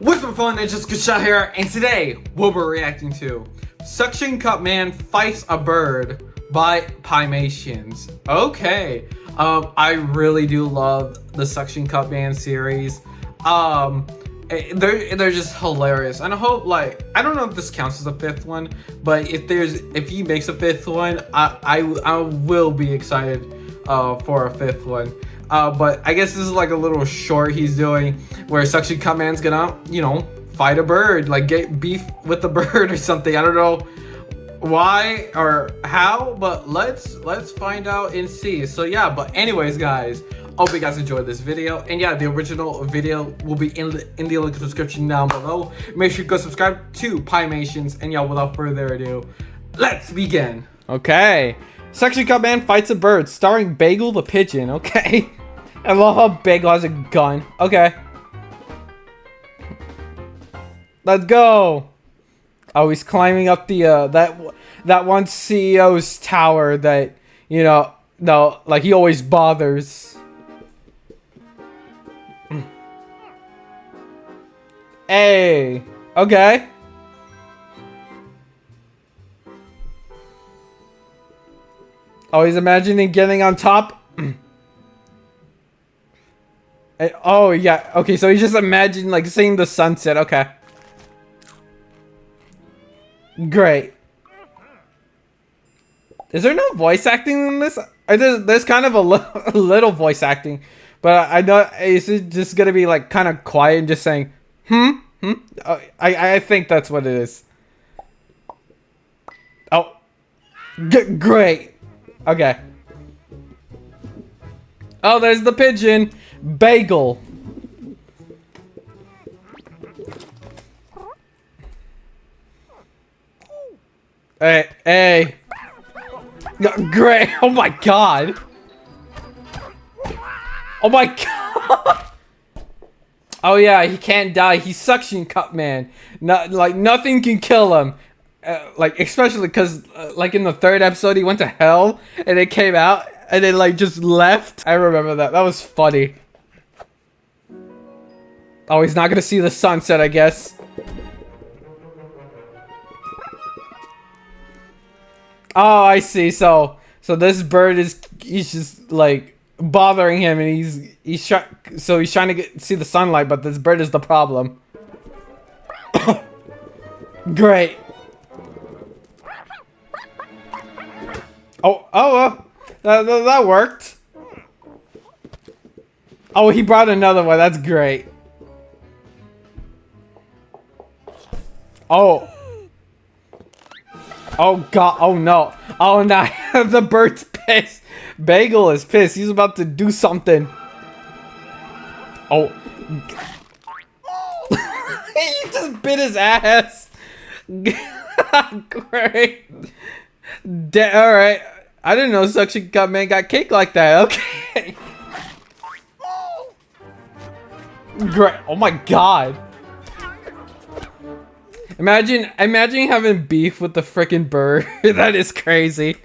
What's up, fun? It's just Greenninjatale here, and today what we're reacting to: Suction Cup Man Fights a Bird by Piemations. Okay, I really do love the Suction Cup Man series. They're just hilarious, and I hope, like, I don't know if this counts as a fifth one, but if he makes a fifth one, I will be excited for a fifth one. But I guess this is like a little short he's doing where Suction Cup Man's gonna, fight a bird, like get beef with the bird or something. I don't know why or how, but let's find out and see. So yeah, but anyways, guys, hope you guys enjoyed this video, and yeah, the original video will be in the link in the description down below. Make sure you go subscribe to Piemations, and yeah, without further ado, let's begin. Okay, Suction Cup Man Fights a Bird, starring Bagel the Pigeon. Okay, I love how Bagel has a gun. Okay, let's go. Oh, he's climbing up the that one CEO's tower that no, like he always bothers. Hey, okay. Oh, he's imagining getting on top. Oh, yeah. Okay, so he's just imagining, like, seeing the sunset. Okay. Great. Is there no voice acting in this? There's kind of a little voice acting. But I know, is it just gonna be, like, kind of quiet and just saying, I think that's what it is. Oh. Great. Okay. Oh, there's the pigeon. Bagel. Hey. Great. Oh my god. Oh my god. Oh yeah, he can't die. He's Suction Cup Man. Like nothing can kill him. Like especially because like in the third episode he went to hell and it came out and then like just left. I remember that. That was funny. Oh, he's not gonna see the sunset, I guess. Oh, I see. So this bird he's just like bothering him, and he's trying to see the sunlight, but this bird is the problem. Great. Oh, that worked. Oh, he brought another one. That's great. Oh. Oh god. Oh no. Oh no. The bird's pissed. Bagel is pissed. He's about to do something. Oh. He just bit his ass. Great. Alright. I didn't know Suction Cup Man got cake like that. Okay. Great. Oh my god. Imagine having beef with the freaking bird. That is crazy.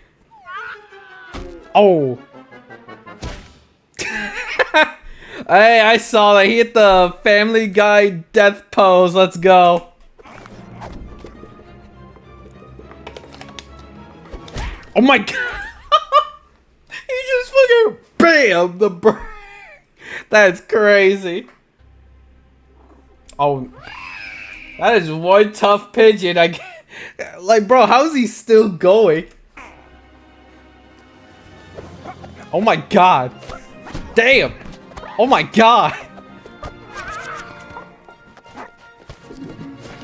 Oh. Hey, I saw that. He hit the Family Guy death pose. Let's go. Oh my god. He just fucking bam the bird. That's crazy. Oh. That is one tough pigeon. Like, bro, how is he still going? Oh my god. Damn. Oh my god.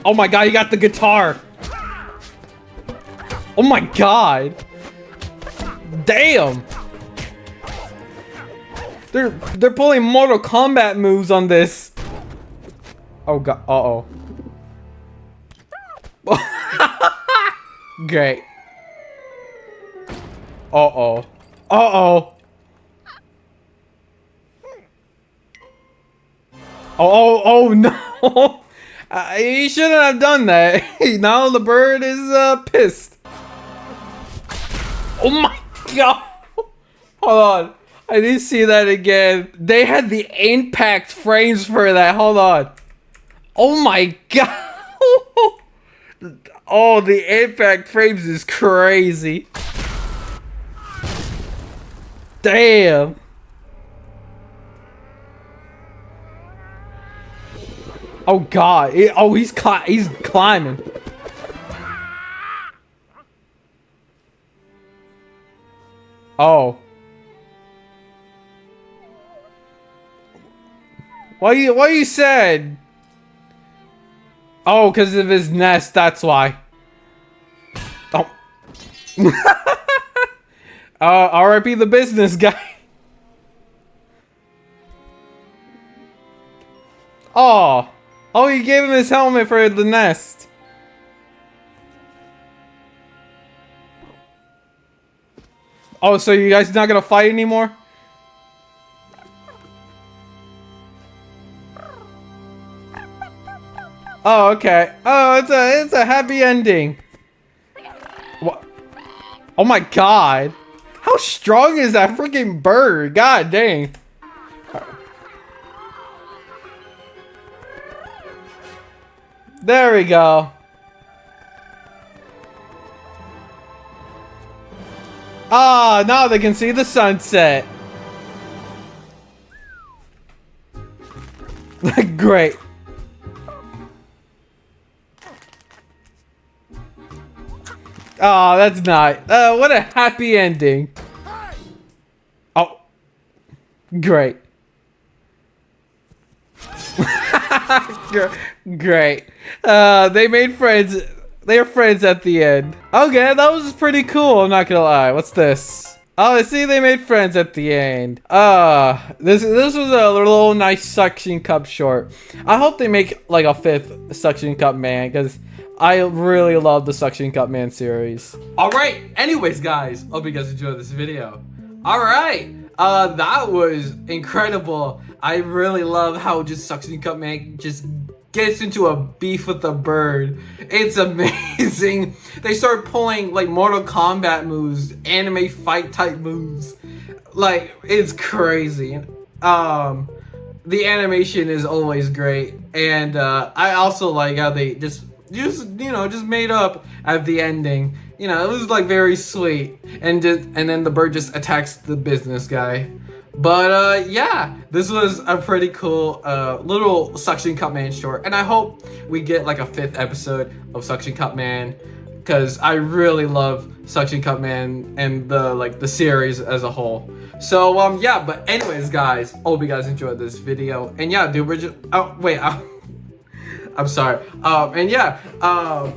Oh my god, he got the guitar. Oh my god. Damn. They're pulling Mortal Kombat moves on this. Oh god. Uh-oh. Great. Uh-oh. Uh-oh. Oh no. He shouldn't have done that. Now the bird is pissed. Oh my god. Hold on. I didn't see that again. They had the impact frames for that. Hold on. Oh my god. Oh, the impact frames is crazy. Damn. Oh god. He's climbing. Oh. What you said? Oh, because of his nest, that's why. Oh. RIP the business guy. Oh. Oh, he gave him his helmet for the nest. Oh, so you guys not gonna fight anymore? Oh, okay. Oh, it's a happy ending. What? Oh my god. How strong is that freaking bird? God dang. There we go. Ah, now they can see the sunset. Great. Oh, that's not. What a happy ending. Oh. Great. Great. They made friends. They're friends at the end. Okay, that was pretty cool. I'm not gonna lie. What's this? Oh, I see they made friends at the end. This was a little nice suction cup short. I hope they make like a 5th suction cup man, because I really love the Suction Cup Man series. Alright, anyways guys, hope you guys enjoyed this video. Alright, that was incredible. I really love how just Suction Cup Man just gets into a beef with the bird. It's amazing. They start pulling like Mortal Kombat moves, anime fight type moves. Like, it's crazy. The animation is always great. And I also like how they just made up at the ending. You know, it was like very sweet. And then the bird just attacks the business guy. But yeah, this was a pretty cool little Suction Cup Man short. And I hope we get like a 5th episode of Suction Cup Man, because I really love Suction Cup Man and the series as a whole. So yeah, but anyways guys, hope you guys enjoyed this video. And yeah, dude, we're just I'm sorry. And yeah,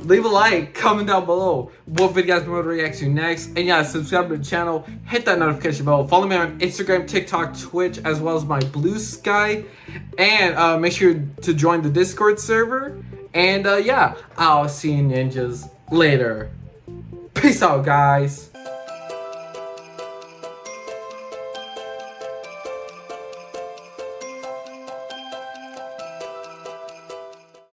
leave a like, comment down below what video you guys want to react to next. And yeah, subscribe to the channel, hit that notification bell, follow me on Instagram, TikTok, Twitch, as well as my Blue Sky. And make sure to join the Discord server. And yeah, I'll see you ninjas later. Peace out, guys.